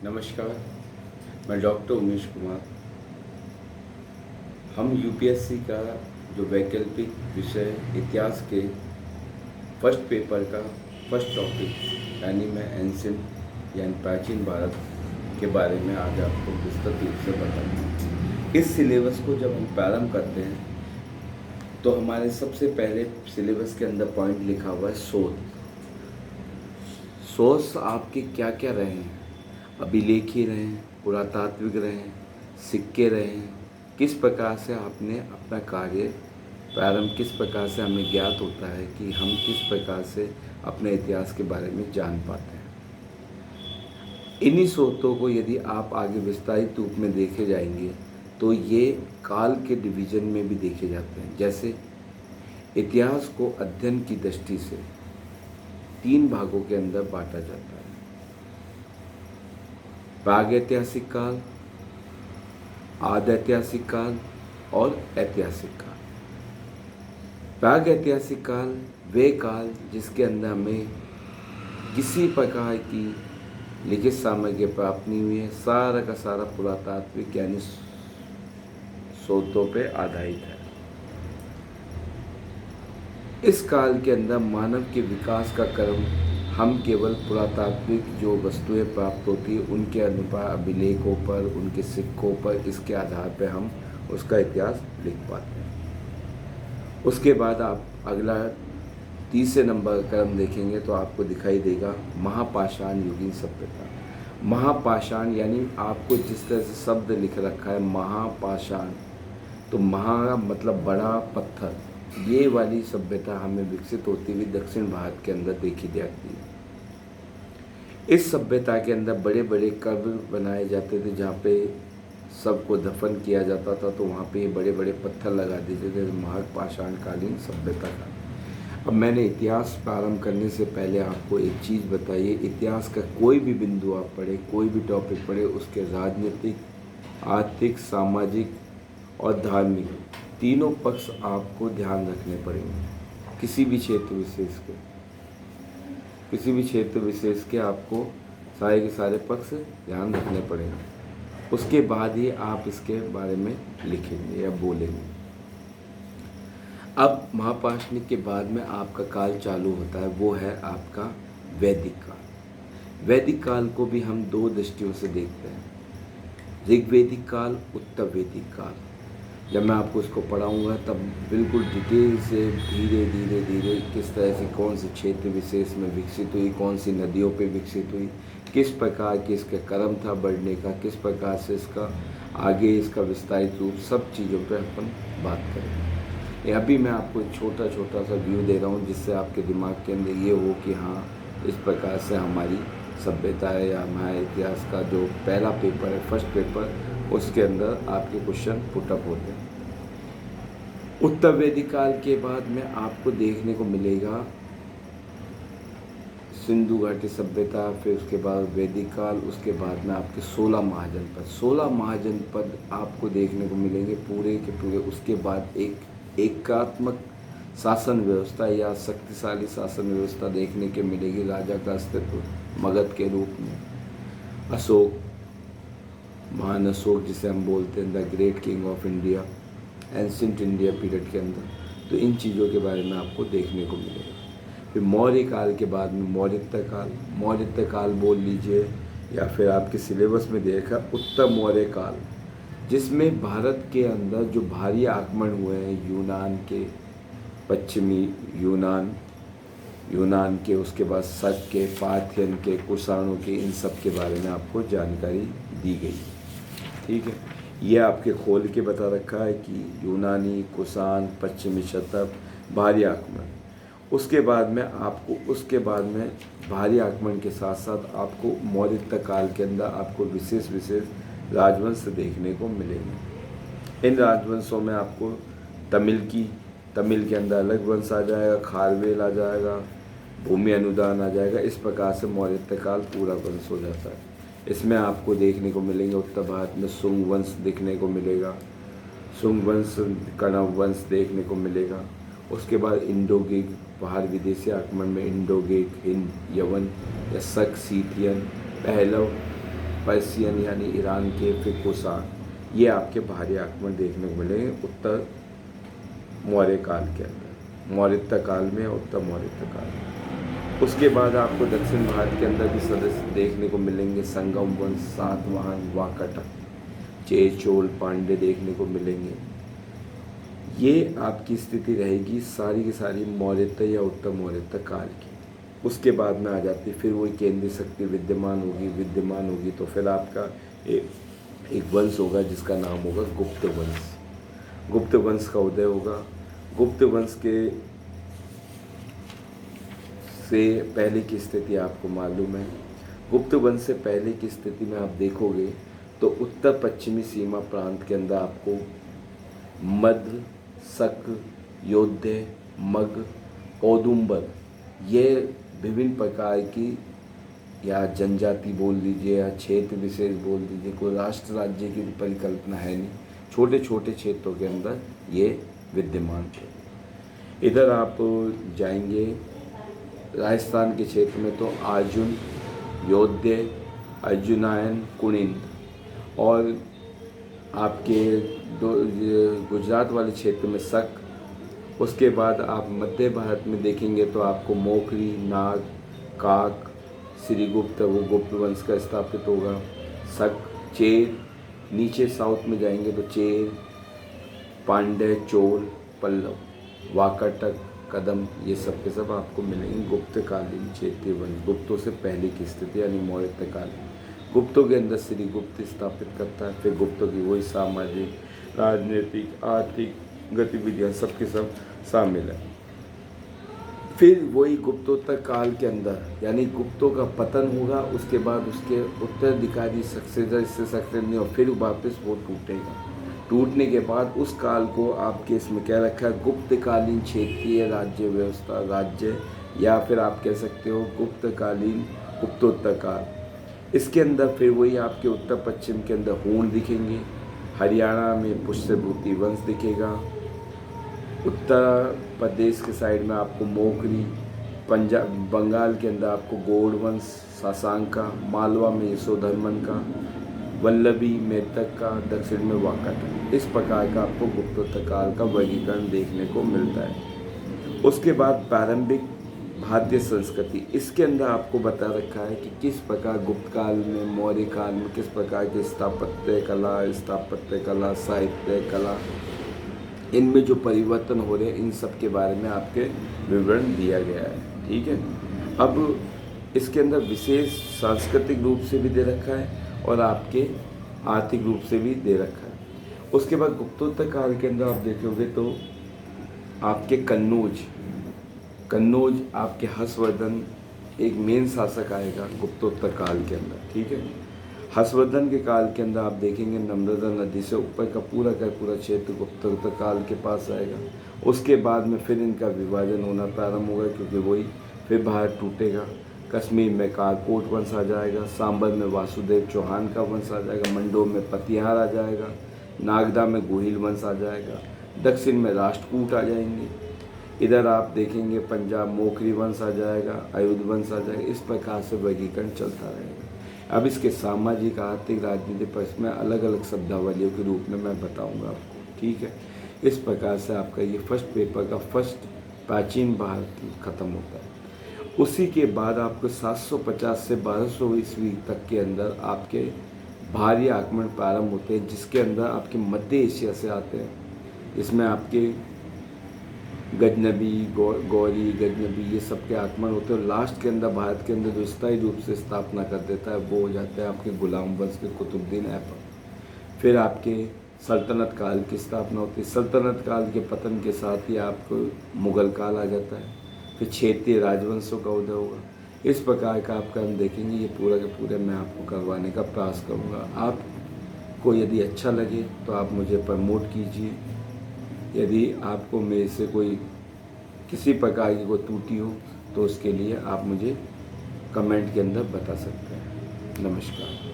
नमस्कार, मैं डॉक्टर उमेश कुमार। हम यूपीएससी का जो वैकल्पिक विषय इतिहास के फर्स्ट पेपर का फर्स्ट टॉपिक यानी मैं एंशिएंट यानी प्राचीन भारत के बारे में आज आपको विस्तृत रूप से बताऊंगा। इस सिलेबस को जब हम प्रारंभ करते हैं तो हमारे सबसे पहले सिलेबस के अंदर पॉइंट लिखा हुआ है शोध। सोर्स आपके क्या क्या रहे हैं, अभिलेखी रहे हैं, पुरातात्विक रहे हैं, सिक्के रहे हैं, किस प्रकार से आपने अपना कार्य प्रारंभ, किस प्रकार से हमें ज्ञात होता है कि हम किस प्रकार से अपने इतिहास के बारे में जान पाते हैं। इन्हीं स्रोतों को यदि आप आगे विस्तारित रूप में देखे जाएंगे तो ये काल के डिवीजन में भी देखे जाते हैं। जैसे इतिहास को अध्ययन की दृष्टि से 3 भागों के अंदर बांटा जाता है: प्रागैतिहासिक काल, आधैतिहासिक काल और ऐतिहासिक काल। प्रागैतिहासिक काल वे काल जिसके अंदर हमें किसी प्रकार की लिखित सामग्री प्राप्त नहीं हुई है, सारा का सारा पुरातात्विक यानी स्रोतों पे आधारित है। इस काल के अंदर मानव के विकास का क्रम हम केवल पुरातात्विक जो वस्तुएं प्राप्त होती है उनके अनुसार अभिलेखों पर, उनके सिक्कों पर, इसके आधार पर हम उसका इतिहास लिख पाते हैं। उसके बाद आप अगला तीसरे नंबर क्रम देखेंगे तो आपको दिखाई देगा महापाषाण युगीन सभ्यता। महापाषाण यानी आपको जिस तरह से शब्द लिख रखा है महापाषाण, तो महा मतलब बड़ा पत्थर, ये वाली सभ्यता हमें विकसित होती हुई दक्षिण भारत के अंदर देखी जाती है। इस सभ्यता के अंदर बड़े बड़े कब्र बनाए जाते थे जहाँ पे सबको दफन किया जाता था, तो वहाँ पे बड़े बड़े पत्थर लगा देते थे। महापाषाणकालीन सभ्यता का। अब मैंने इतिहास प्रारंभ करने से पहले आपको एक चीज़ बताइए, इतिहास का कोई भी बिंदु आप पढ़े, कोई भी टॉपिक पढ़े, उसके राजनीतिक, आर्थिक, सामाजिक और धार्मिक तीनों पक्ष आपको ध्यान रखने पड़ेंगे। किसी भी क्षेत्र विशेष के आपको सारे के सारे पक्ष ध्यान रखने पड़ेंगे। उसके बाद ही आप इसके बारे में लिखेंगे या बोलेंगे। अब महापाषाणिक के बाद में आपका काल चालू होता है, वो है आपका वैदिक काल। वैदिक काल को भी हम 2 दृष्टियों से देखते हैं: ऋग्वैदिक काल, उत्तर वैदिक काल। जब मैं आपको इसको पढ़ाऊंगा तब बिल्कुल डिटेल से धीरे धीरे किस तरह से कौन से क्षेत्र विशेष में विकसित हुई, कौन सी नदियों पे विकसित हुई, किस प्रकार की इसका क्रम था बढ़ने का, किस प्रकार से इसका आगे इसका विस्तारित रूप, सब चीज़ों पे अपन बात करेंगे। अभी मैं आपको एक छोटा सा व्यू दे रहा हूँ जिससे आपके दिमाग के अंदर ये हो कि हाँ, इस प्रकार से हमारी सभ्यता है या हमारे इतिहास का जो पहला पेपर है, फर्स्ट पेपर, उसके अंदर आपके क्वेश्चन पुटअप होते हैं। उत्तर वैदिक काल के बाद में आपको देखने को मिलेगा सिंधु घाटी सभ्यता, फिर उसके बाद वैदिक काल, उसके बाद में आपके 16 महाजनपद। 16 महाजनपद आपको देखने को मिलेंगे पूरे के पूरे। उसके बाद एक एकात्मक शासन व्यवस्था या शक्तिशाली शासन व्यवस्था देखने के मिलेगी, राजा का अस्तित्व मगध के रूप में। अशोक, महान अशोक जिसे हम बोलते हैं the great king of India, ancient India period के अंदर, तो इन चीज़ों के बारे में आपको देखने को मिलेगा। फिर मौर्य काल के बाद में मौर्यत्य काल, मौर्यत्य काल बोल लीजिए या फिर आपके सिलेबस में देखा उत्तर मौर्य काल, जिसमें भारत के अंदर जो भारी आक्रमण हुए हैं यूनान के, पश्चिमी यूनान के, उसके बाद शक के, पार्थियन के, कुषाणों के, इन सब के बारे में आपको जानकारी दी गई। ठीक है, ये आपके खोल के बता रखा है कि यूनानी, कुषाण, पश्चिमी शतक, भारी आक्रमण। उसके बाद में भारी आक्रमण के साथ साथ आपको मौर्यत्य काल के अंदर आपको विशेष राजवंश देखने को मिलेंगे। इन राजवंशों में आपको तमिल के अंदर अलग वंश आ जाएगा, खारवेल आ जाएगा, भूमि अनुदान आ जाएगा। इस प्रकार से मौर्यत्य काल पूरा वंश हो जाता है। इसमें आपको देखने को मिलेंगे उत्तर भारत में शुंग वंश देखने को मिलेगा, शुंग वंश, कण्व वंश देखने को मिलेगा। उसके बाद इंडोग्रीक, बाहर विदेशी आक्रमण में इंडोग्रीक, हिंद, यवन या शक, सीथियन, पहलव, पर्शियन यानी ईरान के, फिर कुषाण, ये आपके भारी आक्रमण देखने को मिलेंगे उत्तर मौर्य काल के अंदर, मौर्यता काल में, उत्तर मौर्यता काल में। उसके बाद आपको दक्षिण भारत के अंदर भी सदस्य देखने को मिलेंगे, संगम वंश, सातवाहन, वाकाटक, चेर, चोल, पांड्य देखने को मिलेंगे। ये आपकी स्थिति रहेगी सारी की सारी मौर्यता या उत्तर मौर्यता काल की। उसके बाद में आ जाती फिर वही केंद्रीय शक्ति विद्यमान होगी तो फिर आपका एक वंश होगा जिसका नाम होगा गुप्त वंश। गुप्त वंश का उदय होगा। गुप्त वंश के से पहले की स्थिति आपको मालूम है। गुप्त वंश से पहले की स्थिति में आप देखोगे तो उत्तर पश्चिमी सीमा प्रांत के अंदर आपको मध्य, शक, योध्य, मग, औदुंबर, ये विभिन्न प्रकार की या जनजाति बोल लीजिए या क्षेत्र विशेष बोल लीजिए, कोई राष्ट्र राज्य की परिकल्पना है नहीं, छोटे छोटे क्षेत्रों के अंदर ये विद्यमान थे। इधर आप जाएंगे राजस्थान के क्षेत्र में तो अर्जुन, योध्य, अर्जुनायन, कुणिंद, और आपके गुजरात वाले क्षेत्र में शक। उसके बाद आप मध्य भारत में देखेंगे तो आपको मोकरी, नाग, काक, श्रीगुप्त, वो गुप्त वंश का स्थापित होगा, शक, चेर। नीचे साउथ में जाएंगे तो चेर, पांड्य, चोल, पल्लव, वाकाटक, कदम, ये सब के सब आपको मिलेंगे गुप्तकालीन क्षेत्रीय वंश, गुप्तों से पहले की स्थिति यानी मौर्य काल। गुप्तों के अंदर श्रीगुप्त स्थापित करता है, फिर गुप्तों की वही सामाजिक, राजनीतिक, आर्थिक गतिविधियाँ सबके सब शामिल है। फिर वही गुप्तोत्तर काल के अंदर यानी गुप्तों का पतन होगा, उसके बाद उसके उत्तराधिकारी सक्सेसर इससे सक्सेस नहीं और फिर वापस वो टूटेगा। टूटने के बाद उस काल को आपके इसमें क्या रखा है, गुप्तकालीन क्षेत्रीय राज्य व्यवस्था, राज्य, या फिर आप कह सकते हो गुप्तकालीन गुप्तोत्तर काल। इसके अंदर फिर वही आपके उत्तर पश्चिम के अंदर हूण दिखेंगे, हरियाणा में पुष्यभूति वंश दिखेगा, उत्तर प्रदेश के साइड में आपको मोकरी, पंजाब बंगाल के अंदर आपको गौड़ वंश, सासांका, मालवा में यशोधर्मन का, वल्लभी, मेहतक का, दक्षिण में वाकाटक। इस प्रकार का आपको गुप्तोत्तर काल का वर्गीकरण देखने को मिलता है। उसके बाद प्रारंभिक भारतीय संस्कृति, इसके अंदर आपको बता रखा है कि किस प्रकार गुप्त काल में, मौर्य काल में किस प्रकार की स्थापत्य कला, साहित्य कला, इनमें जो परिवर्तन हो रहे हैं इन सब के बारे में आपके विवरण दिया गया है। ठीक है, अब इसके अंदर विशेष सांस्कृतिक रूप से भी दे रखा है और आपके आर्थिक रूप से भी दे रखा है। उसके बाद गुप्तोत्तर काल के अंदर आप देखोगे तो आपके कन्नौज आपके हर्षवर्धन एक मेन शासक आएगा गुप्तोत्तर काल के अंदर। ठीक है, हर्षवर्धन के काल के अंदर आप देखेंगे नर्मदा नदी से ऊपर का पूरा क्षेत्र गुप्तोत्तर काल के पास आएगा। उसके बाद में फिर इनका विभाजन होना प्रारंभ होगा क्योंकि वही फिर भारत टूटेगा। कश्मीर में कारकोट वंश आ जाएगा, सांबर में वासुदेव चौहान का वंश आ जाएगा, मंडोर में पतिहार आ जाएगा, नागदा में गोहिल वंश आ जाएगा, दक्षिण में राष्ट्रकूट आ जाएंगे। इधर आप देखेंगे पंजाब मोकरी वंश आ जाएगा, अयुध वंश आ जाएगा। इस प्रकार से वर्गीकरण चलता रहेगा। अब इसके सामाजिक, आर्थिक, राजनीतिक पर इसमें अलग अलग शब्दावलियों के रूप में मैं बताऊंगा आपको। ठीक है, इस प्रकार से आपका ये फर्स्ट पेपर का फर्स्ट प्राचीन भारत खत्म होता है। उसी के बाद आपको 750 से 1200 ईस्वी तक के अंदर आपके भारी आक्रमण प्रारंभ होते हैं, जिसके अंदर आपके मध्य एशिया से आते हैं। इसमें आपके गजनबी, गौरी, गजनबी, ये सब के आक्रमण होते हैं। लास्ट के अंदर भारत के अंदर जो स्थायी रूप से स्थापना कर देता है वो हो जाता है आपके गुलाम वंश के कुतुबुद्दीन ऐबक। फिर आपके सल्तनत काल की स्थापना होती है। सल्तनत काल के पतन के साथ ही आपको मुगल काल आ जाता है। फिर क्षेत्रीय राजवंशों का उदय होगा। इस प्रकार का आपका हम देखेंगे, ये पूरा के पूरे मैं आपको करवाने का प्रयास करूँगा। आपको यदि अच्छा लगे तो आप मुझे प्रमोट कीजिए। यदि आपको मेरे से कोई किसी प्रकार की कोई त्रुटि हो तो उसके लिए आप मुझे कमेंट के अंदर बता सकते हैं। नमस्कार।